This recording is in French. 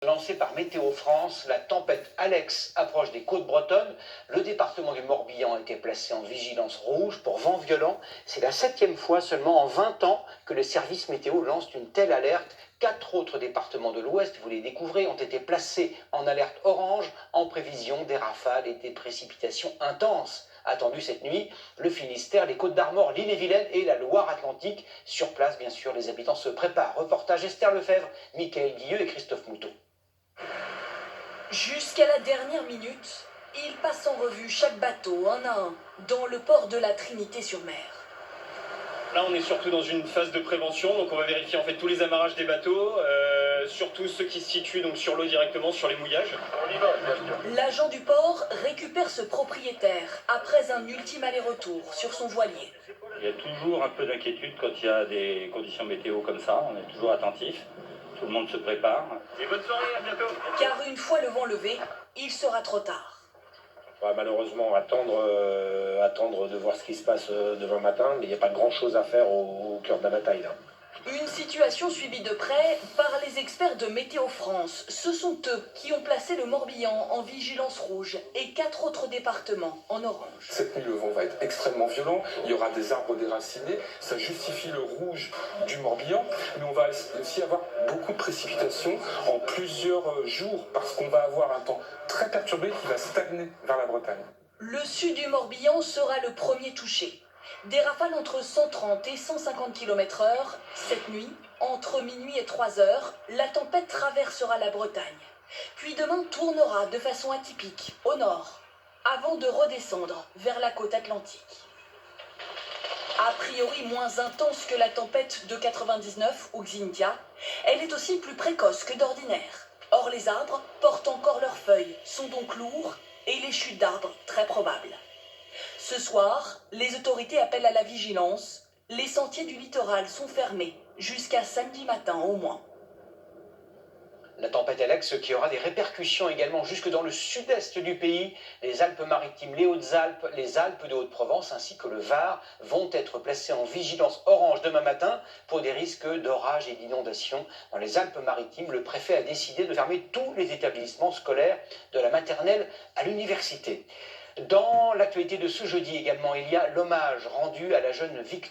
Lancée par Météo France, la tempête Alex approche des côtes bretonnes. Le département du Morbihan a été placé en vigilance rouge pour vent violent. C'est la 7e fois seulement en 20 ans que les services météo lancent une telle alerte. 4 autres départements de l'Ouest, vous les découvrez, ont été placés en alerte orange en prévision des rafales et des précipitations intenses attendues cette nuit. Le Finistère, les Côtes-d'Armor, l'Ille-et-Vilaine et la Loire-Atlantique. Sur place, bien sûr, les habitants se préparent. Reportage Esther Lefebvre, Mickaël Guilleux et Christophe Mouton. Jusqu'à la dernière minute, il passe en revue chaque bateau, un à un, dans le port de la Trinité-sur-Mer. Là, on est surtout dans une phase de prévention, donc on va vérifier en fait tous les amarrages des bateaux, surtout ceux qui se situent donc sur l'eau directement, sur les mouillages. On y va, bien sûr. L'agent du port récupère ce propriétaire après un ultime aller-retour sur son voilier. Il y a toujours un peu d'inquiétude quand il y a des conditions météo comme ça, on est toujours attentif, tout le monde se prépare. Et bonne soirée, à bientôt. Car une fois le vent levé, il sera trop tard. On va malheureusement attendre de voir ce qui se passe demain matin, mais il n'y a pas grand-chose à faire au cœur de la bataille, là. Une situation suivie de près par les experts de Météo France. Ce sont eux qui ont placé le Morbihan en vigilance rouge et 4 autres départements en orange. Cette nuit, le vent va être extrêmement violent. Il y aura des arbres déracinés. Ça justifie le rouge du Morbihan. Mais on va aussi avoir beaucoup de précipitations en plusieurs jours parce qu'on va avoir un temps très perturbé qui va stagner vers la Bretagne. Le sud du Morbihan sera le premier touché. Des rafales entre 130 et 150 km/h. Cette nuit, entre minuit et 3 heures, la tempête traversera la Bretagne. Puis demain tournera de façon atypique au nord, avant de redescendre vers la côte atlantique. A priori moins intense que la tempête de 99 ou Xynthia, elle est aussi plus précoce que d'ordinaire. Or les arbres portent encore leurs feuilles, sont donc lourds et les chutes d'arbres très probables. Ce soir, les autorités appellent à la vigilance. Les sentiers du littoral sont fermés jusqu'à samedi matin au moins. La tempête Alex qui aura des répercussions également jusque dans le sud-est du pays. Les Alpes-Maritimes, les Hautes-Alpes, les Alpes de Haute-Provence ainsi que le Var vont être placés en vigilance orange demain matin pour des risques d'orage et d'inondation. Dans les Alpes-Maritimes, le préfet a décidé de fermer tous les établissements scolaires de la maternelle à l'université. Dans l'actualité de ce jeudi également, il y a l'hommage rendu à la jeune Victoire.